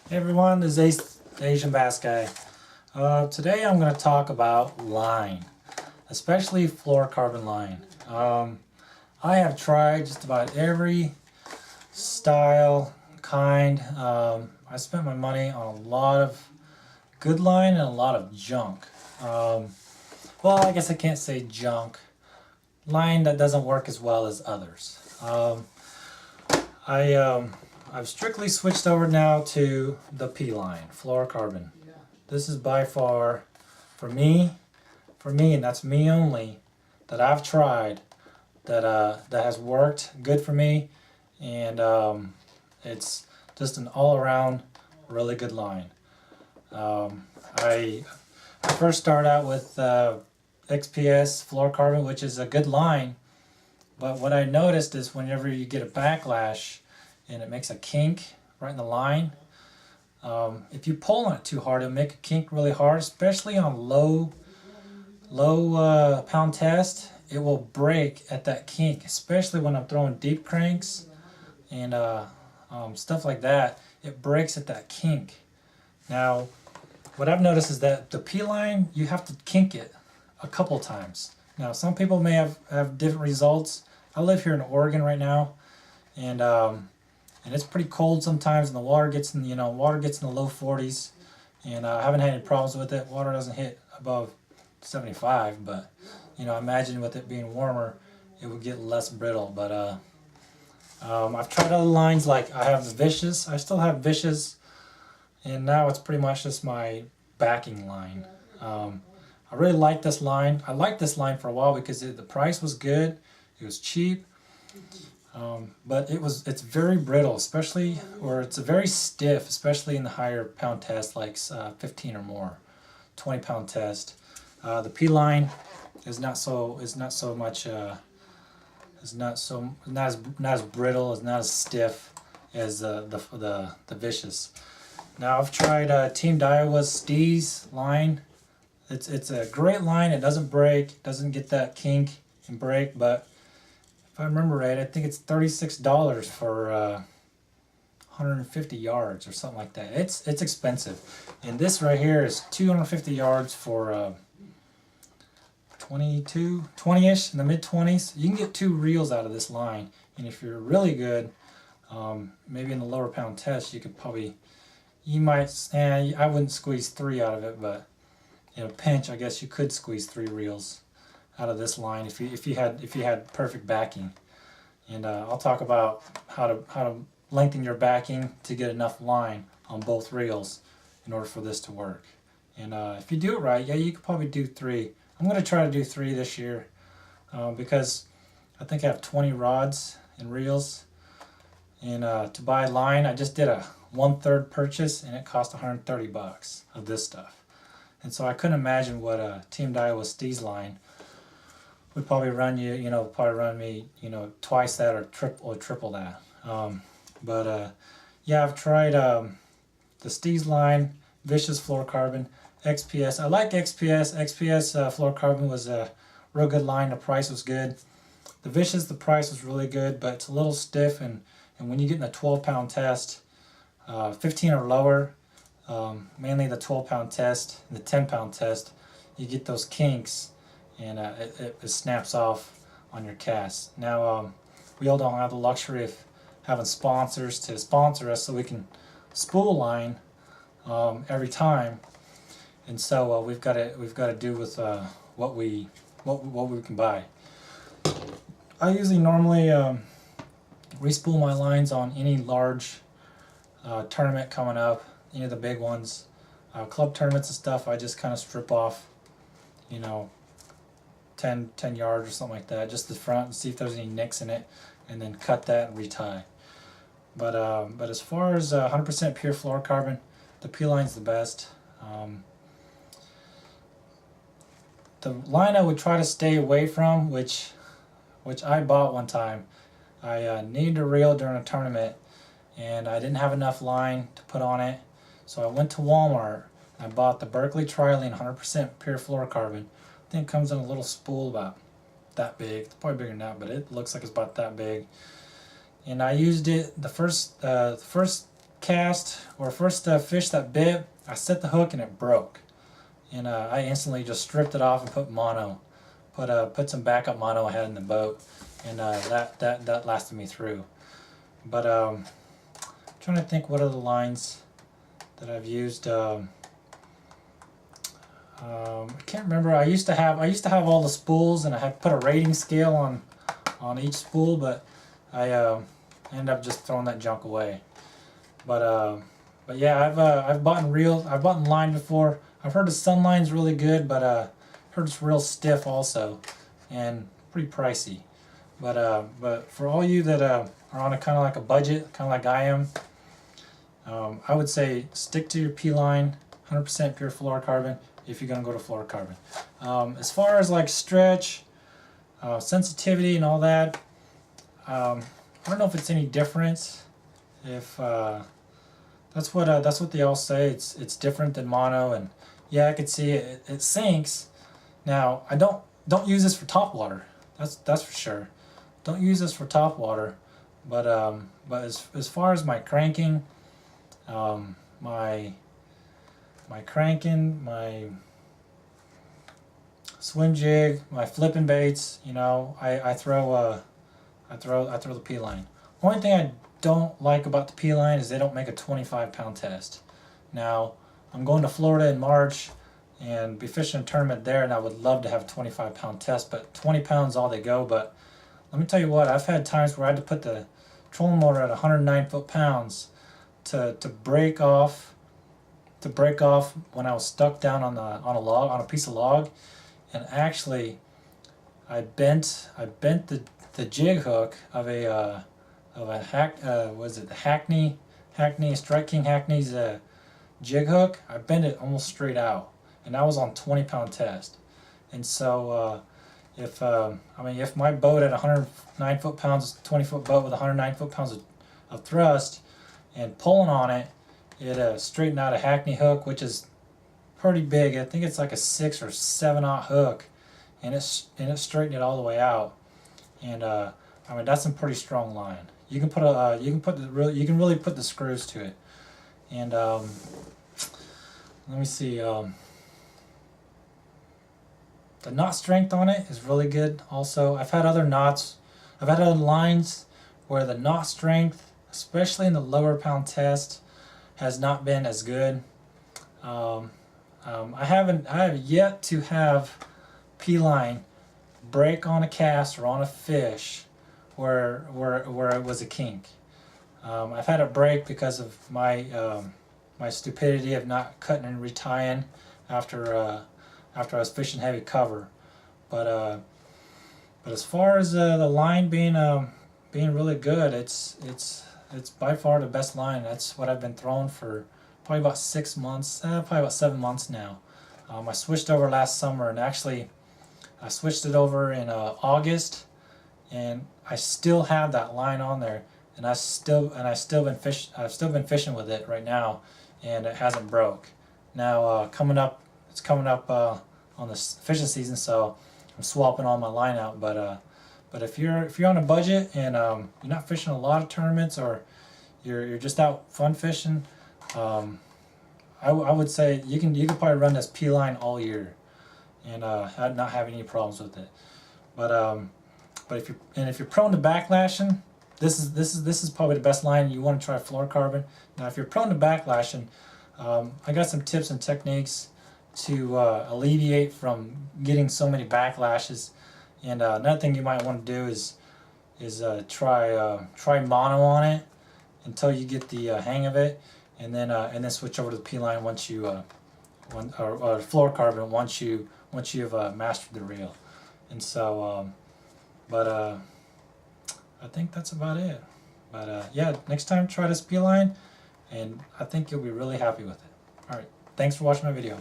Hey everyone, this is Asian Bass Guy. Today I'm going to talk about line, especially fluorocarbon line. I have tried just about every style, kind. I spent my money on a lot of good line and a lot of junk. Well, I guess I can't say junk. Line that doesn't work as well as others. I've strictly switched over now to the P line, fluorocarbon. This is by far, for me, and that's me only, that I've tried, that has worked good for me, and it's just an all-around really good line. I first started out with XPS fluorocarbon, which is a good line, but what I noticed is whenever you get a backlash and it makes a kink right in the line, if you pull on it too hard, it'll make a kink really hard, especially on low pound test. It will break at that kink, especially when I'm throwing deep cranks and stuff like that. It breaks at that kink. Now, what I've noticed is that the P line, you have to kink it a couple times. Now, some people may have different results. I live here in Oregon right now, and it's pretty cold sometimes, and the water gets in the low 40s, and I haven't had any problems with it. Water doesn't hit above 75, but I imagine with it being warmer, it would get less brittle. But I've tried other lines, like I have the Vicious. I still have Vicious, and now it's pretty much just my backing line. I really like this line. I liked this line for a while because the price was good. It was cheap. But it's very brittle, it's very stiff, especially in the higher pound test, like 15 or more, 20 pound test. The P line is not as brittle, is not as stiff as the Vicious. Now I've tried Team Daiwa's Steez line. It's a great line. It doesn't break, doesn't get that kink and break, but if I remember right, I think it's $36 for 150 yards or something like that. It's expensive. And this right here is 250 yards for 20-ish, in the mid-20s. You can get 2 reels out of this line. And if you're really good, maybe in the lower pound test, I wouldn't squeeze 3 out of it, but in a pinch, I guess you could squeeze 3 reels out of this line if you had perfect backing. And I'll talk about how to lengthen your backing to get enough line on both reels in order for this to work. And if you do it right, yeah, you could probably do 3. I'm going to try to do 3 this year because I think I have 20 rods and reels. And to buy line, I just did a 1/3 purchase, and it cost $130 of this stuff. And so I couldn't imagine what a Team Daiwa Steez line would probably run me, twice that or triple that. Yeah, I've tried the Steez line, Vicious fluorocarbon, XPS. I like XPS. XPS fluorocarbon was a real good line. The price was good. The Vicious, the price was really good, but it's a little stiff, and when you get in a 12 pound test, 15 or lower, mainly the 12 pound test, the 10 pound test, you get those kinks, and it snaps off on your cast. Now, we all don't have the luxury of having sponsors to sponsor us so we can spool line every time, and so we've got to do with what we can buy. I usually normally respool my lines on any large tournament coming up, any of the big ones, club tournaments and stuff. I just kind of strip off, 10 yards or something like that, just the front, and see if there's any nicks in it, and then cut that and retie. But as far as 100% pure fluorocarbon, the P line's the best. The line I would try to stay away from, which I bought one time, I needed a reel during a tournament, and I didn't have enough line to put on it, so I went to Walmart and I bought the Berkeley Trilene 100% pure fluorocarbon. I think it comes in a little spool about that big. It's probably bigger than that, but it looks like it's about that big. And I used it the first cast or first fish that bit, I set the hook and it broke, and I instantly just stripped it off and put mono, put some backup mono I had in the boat, and that lasted me through. But I'm trying to think what other lines that I've used. I can't remember. I used to have all the spools, and I had put a rating scale on each spool, but I ended up just throwing that junk away. But yeah, I've bought in line before. I've heard the Sunline's really good, but heard it's real stiff also, and pretty pricey. But for all you that are on a kind of like a budget, kind of like I am, I would say stick to your P-line, 100% pure fluorocarbon if you're gonna go to fluorocarbon. As far as like stretch, sensitivity, and all that, I don't know if it's any difference. If that's what they all say. It's different than mono, and yeah, I could see it. It sinks. Now I don't use this for top water. That's for sure. Don't use this for top water. But as far as my cranking, my cranking, my swim jig, my flipping baits, you know, I throw the P-line. Only thing I don't like about the P-line is they don't make a 25-pound test. Now, I'm going to Florida in March and be fishing a tournament there, and I would love to have a 25-pound test, but 20 pounds all they go. But let me tell you what, I've had times where I had to put the trolling motor at 109 foot-pounds to break off when I was stuck down on a piece of log, and actually I bent the jig hook of a Hackney Strike King Hackney's jig hook. I bent it almost straight out, and that was on 20-pound test. And so if my boat at 109 foot-pounds, 20-foot boat with 109 foot-pounds of thrust and pulling on it, it straightened out a Hackney hook, which is pretty big. I think it's like a 6 or 7/0 hook, and it straightened it all the way out. And I mean, that's some pretty strong line. You can really put the screws to it. And let me see. The knot strength on it is really good. Also, I've had other lines where the knot strength, especially in the lower pound test, has not been as good. I have yet to have P-line break on a cast or on a fish where it was a kink. I've had it break because of my my stupidity of not cutting and retying after I was fishing heavy cover. But as far as the line being really good, it's by far the best line. That's what I've been throwing for probably about 6 months, probably about 7 months now. I switched over last summer, and actually I switched it over in August, and I still have that line on there, and I've still been fishing with it right now, and it hasn't broke. Now it's coming up on the fishing season, so I'm swapping all my line out. But if you're on a budget and you're not fishing a lot of tournaments, or you're just out fun fishing, I would say you can probably run this P-line all year and not have any problems with it. But if you're prone to backlashing, this is probably the best line. You want to try fluorocarbon. Now, if you're prone to backlashing, I got some tips and techniques to alleviate from getting so many backlashes. And another thing you might want to do is try mono on it until you get the hang of it, and then switch over to the P-line once you or fluorocarbon once you've mastered the reel. And so I think that's about it. But yeah, next time try this P-line, and I think you'll be really happy with it. All right, thanks for watching my video.